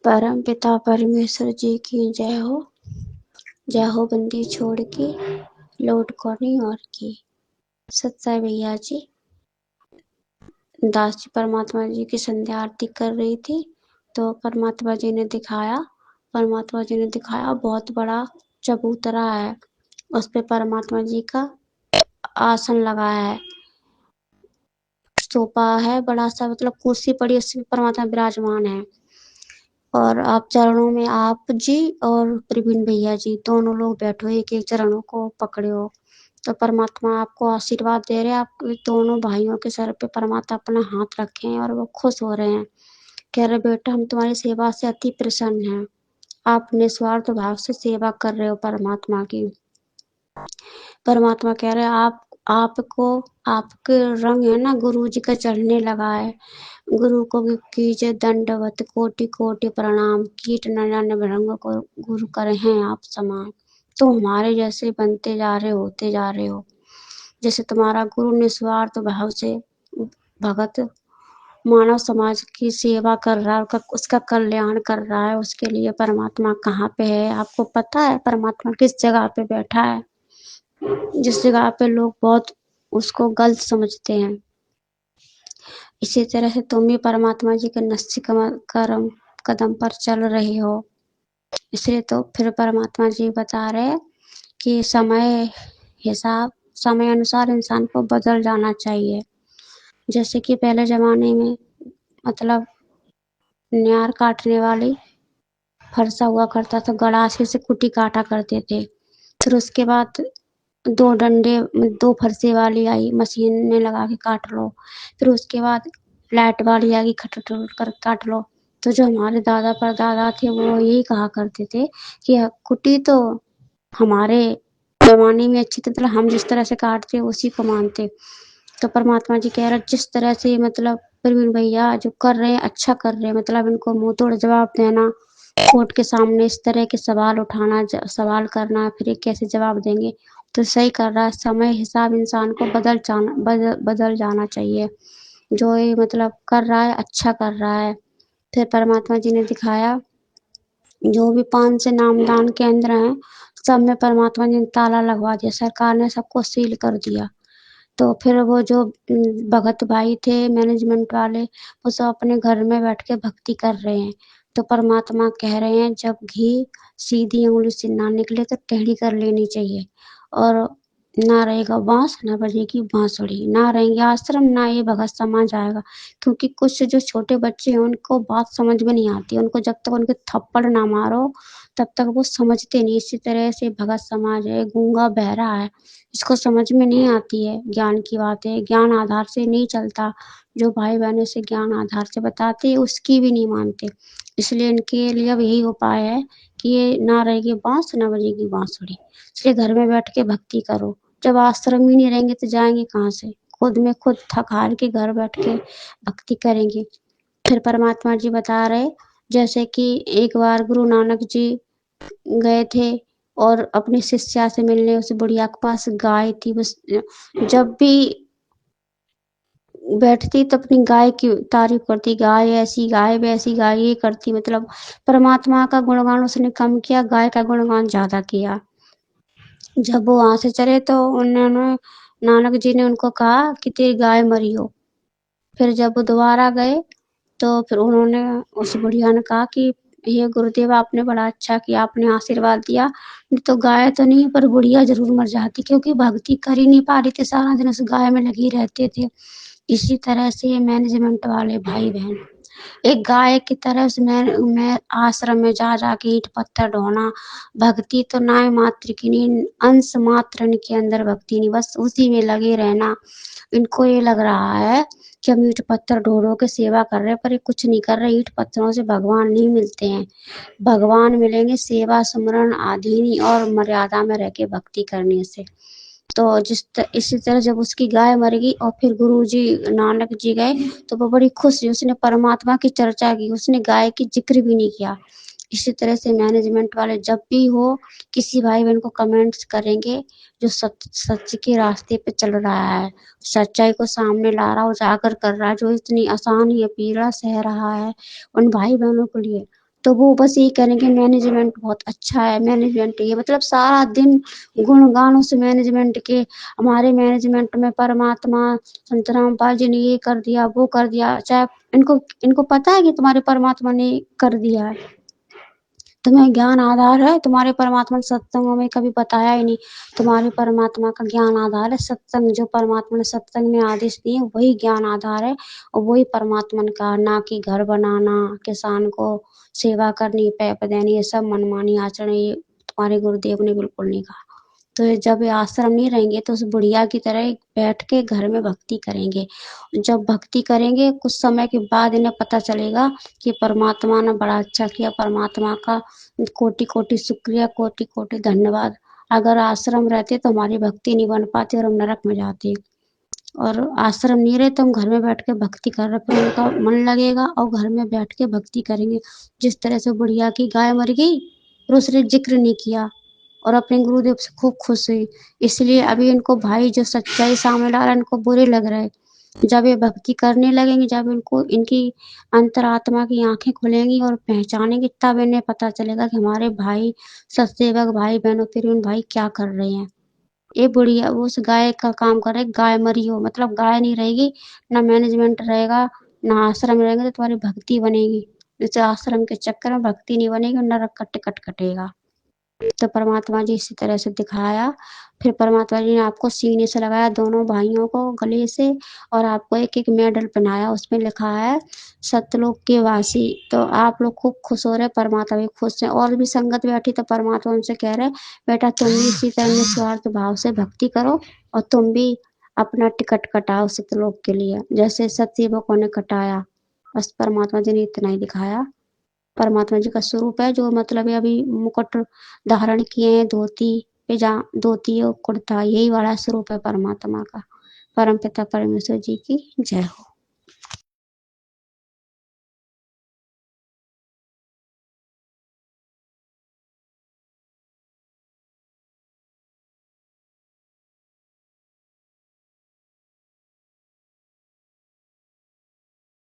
परम पिता परमेश्वर जी की जय हो बंदी छोड़ के लौट कौनी और की। सत्य भैया जी, दास जी परमात्मा जी की संध्या आरती कर रही थी तो परमात्मा जी ने दिखाया बहुत बड़ा चबूतरा है, उस पे परमात्मा जी का आसन लगाया है, सोफा है बड़ा सा, मतलब कुर्सी पड़ी, उसमें परमात्मा विराजमान है। और आप चरणों में आप जी और प्रवीण भैया जी दोनों लोग बैठो, एक एक चरणों को पकड़े हो तो परमात्मा आपको आशीर्वाद दे रहे हैं। आप दोनों भाइयों के सर पे परमात्मा अपना हाथ रखे हैं और वो खुश हो रहे हैं, कह रहे बेटा हम तुम्हारी सेवा से अति प्रसन्न हैं, आप निस्वार्थ भाव से सेवा कर रहे हो परमात्मा की। परमात्मा कह रहे आपको आपके रंग है ना गुरु जी का चढ़ने लगा है, गुरु को भी कीजिए दंडवत कोटि कोटि प्रणाम, कीट न जाने भृंग को गुरु करे हैं आप समान। तो हमारे जैसे बनते जा रहे होते जा रहे हो, जैसे तुम्हारा गुरु निस्वार्थ भाव से भगत मानव समाज की सेवा कर रहा है, उसका कल्याण कर रहा है, उसके लिए परमात्मा कहाँ पे है आपको पता है? परमात्मा किस जगह पे बैठा है, जिस जगह पे लोग बहुत उसको गलत समझते हैं। इसी तरह से तुम भी परमात्मा जी के निश्चित कदम पर चल रहे हो, इसलिए तो फिर परमात्मा जी बता रहे कि समय अनुसार इंसान को बदल जाना चाहिए। जैसे कि पहले जमाने में मतलब न्यार काटने वाली फरसा हुआ करता था, गड़ासे से कुटी काटा करते थे, फिर उसके बाद दो फरसे वाली आई, मशीन में लगा के काट लो, फिर उसके बाद लाइट वाली आई, खट कर काट लो। तो जो हमारे दादा परदादा थे वो यही कहा करते थे कि कुटी तो हमारे जमाने में अच्छी थी, मतलब हम जिस तरह से काटते उसी को मानते। तो परमात्मा जी कह रहे जिस तरह से मतलब प्रवीण भैया जो कर रहे हैं अच्छा कर रहे हैं, मतलब इनको मुंह तोड़ जवाब देना, कोर्ट के सामने इस तरह के सवाल उठाना, सवाल करना, फिर ये कैसे जवाब देंगे, तो सही कर रहा है। समय हिसाब इंसान को बदल जाना चाहिए, जो ये मतलब कर रहा है अच्छा कर रहा है। फिर परमात्मा जी ने दिखाया जो भी 5 से नामदान केंद्र हैं सब में परमात्मा जी ने ताला लगवा दिया, सरकार ने सबको सील कर दिया। तो फिर वो जो भगत भाई थे मैनेजमेंट वाले, वो सब अपने घर में बैठ के भक्ति कर रहे हैं। तो परमात्मा कह रहे हैं जब घी सीधी उंगली से ना निकले तो टेढ़ी कर लेनी चाहिए, और ना रहेगा बांस ना बजेगी बांसुरी, ना रहेंगे आश्रम ना ये भगत समाज आएगा। क्योंकि कुछ जो छोटे बच्चे हैं उनको बात समझ में नहीं आती, उनको जब तक उनके थप्पड़ ना मारो तब तक वो समझते नहीं। इसी तरह से भगत समाज है, गूंगा बहरा है, इसको समझ में नहीं आती है ज्ञान की बातें, ज्ञान आधार से नहीं चलता, जो भाई बहनों से ज्ञान आधार से बताते उसकी भी नहीं मानते। इसलिए इनके लिए अब यही उपाय है कि ये ना रहेगी बांस ना बजेगी बांसुरी, इसलिए घर में बैठ के भक्ति करो। जब आश्रम ही नहीं रहेंगे तो जाएंगे कहाँ से, खुद में खुद थक हार के घर बैठ के भक्ति करेंगे। फिर परमात्मा जी बता रहे जैसे कि एक बार गुरु नानक जी गए थे और अपनी शिष्या से मिलने, उस बुढ़िया के पास गाय थी, बस जब भी बैठती तो अपनी गाय की तारीफ करती, गाय ऐसी गाय वैसी गाय, ये करती, मतलब परमात्मा का गुणगान उसने कम किया, गाय का गुणगान ज्यादा किया। जब वो वहां से चले तो उन्होंने नानक जी ने उनको कहा कि तेरी गाय मरी हो। फिर जब वो दोबारा गए तो फिर उन्होंने उस बुढ़िया ने कहा कि हे गुरुदेव आपने बड़ा अच्छा किया, आपने आशीर्वाद दिया, नहीं तो गाय तो नहीं पर बुढ़िया जरूर मर जाती, क्योंकि भक्ति कर ही नहीं पा रही थी, सारा दिन उस गाय में लगी रहते थे। इसी तरह से मैनेजमेंट वाले भाई बहन एक गाय की तरह मैं आश्रम में जा जाके ईंट पत्थर ढोना, भक्ति तो नाय मात्र की नहीं, अंश मात्र इनके अंदर भक्ति नहीं, बस उसी में लगे रहना। इनको ये लग रहा है कि हम ईंट पत्थर ढो ढो के सेवा कर रहे हैं, पर ये कुछ नहीं कर रहे। ईंट पत्थरों से भगवान नहीं मिलते हैं, भगवान मिलेंगे सेवा सुमरन आधीनी और मर्यादा में रह के भक्ति करने से। तो इसी तरह जब उसकी गाय मर गई और फिर गुरुजी नानक जी गए तो वो बड़ी खुश हुई, उसने परमात्मा की चर्चा की, उसने गाय की जिक्र भी नहीं किया। इसी तरह से मैनेजमेंट वाले जब भी हो किसी भाई बहन को कमेंट्स करेंगे जो सच के रास्ते पे चल रहा है, सच्चाई को सामने ला रहा है, उजागर कर रहा है, जो इतनी आसान ये पीड़ा सह रहा है उन भाई बहनों के लिए, तो वो बस यही करेंगे मैनेजमेंट बहुत अच्छा है, मैनेजमेंट ये मतलब सारा दिन गुणगान उस मैनेजमेंट के, हमारे मैनेजमेंट में परमात्मा संत रामपाल जी ने ये कर दिया, वो कर दिया। चाहे इनको इनको पता है कि तुम्हारे परमात्मा ने कर दिया है, तुम्हें ज्ञान आधार है, तुम्हारे परमात्मा ने सत्संगों में कभी बताया ही नहीं। तुम्हारे परमात्मा का ज्ञान आधार है सत्संग, जो परमात्मा ने सत्संग में आदेश दिए वही ज्ञान आधार है, और वही परमात्मा ने कहा, ना कि घर बनाना, किसान को सेवा करनी, पैप देनी, ये सब मनमानी आचरण, ये तुम्हारे गुरुदेव ने बिल्कुल नहीं कहा। तो ये जब ये आश्रम नहीं रहेंगे तो उस बुढ़िया की तरह बैठ के घर में भक्ति करेंगे। जब भक्ति करेंगे कुछ समय के बाद इन्हें पता चलेगा कि परमात्मा ने बड़ा अच्छा किया, परमात्मा का कोटि कोटि शुक्रिया, कोटि कोटि धन्यवाद। अगर आश्रम रहते तो हमारी भक्ति नहीं बन पाती और हम नरक में जाते, और आश्रम नहीं रहे तो हम घर में बैठ के भक्ति कर रहे, फिर उनका मन लगेगा और घर में बैठ के भक्ति करेंगे। जिस तरह से बुढ़िया की गाय मर गई फिर उसने जिक्र नहीं किया और अपने गुरुदेव से खूब खुश हुई, इसलिए अभी इनको भाई जो सच्चाई सामने ला रहा है इनको बुरे लग रहे हैं। जब ये भक्ति करने लगेंगे, जब इनको इनकी अंतरात्मा की आंखें खुलेंगी और पहचानेंगे, तब इन्हें पता चलेगा कि हमारे भाई सत्सेवक भाई बहनों फिर भाई क्या कर रहे हैं। ये बुढ़िया उस गाय का काम करे, गाय मरी हो मतलब गाय नहीं रहेगी, ना मैनेजमेंट रहेगा, ना आश्रम रहेगा, तो तुम्हारी भक्ति बनेगी। जैसे आश्रम के चक्कर में भक्ति नहीं बनेगी, नरक का टिकट कटेगा। तो परमात्मा जी इसी तरह से दिखाया। फिर परमात्मा जी ने आपको सीने से लगाया दोनों भाइयों को गले से, और आपको एक एक मेडल पहनाया, उसमें लिखा है सतलोक के वासी। तो आप लोग खूब खुश हो रहे, परमात्मा भी खुश है। और भी संगत बैठी तो परमात्मा उनसे कह रहे बेटा तुम भी इसी तरह निस्वार्थ भाव से भक्ति करो, और तुम भी अपना टिकट कटाओ सतलोक के लिए, जैसे सतसेवकों ने कटाया। बस परमात्मा जी ने इतना ही दिखाया। परमात्मा जी का स्वरूप है जो मतलब अभी मुकुट धारण किए हैं, धोती धोती और कुर्ता, यही वाला स्वरूप है परमात्मा का। परम पिता परमेश्वर जी की जय हो।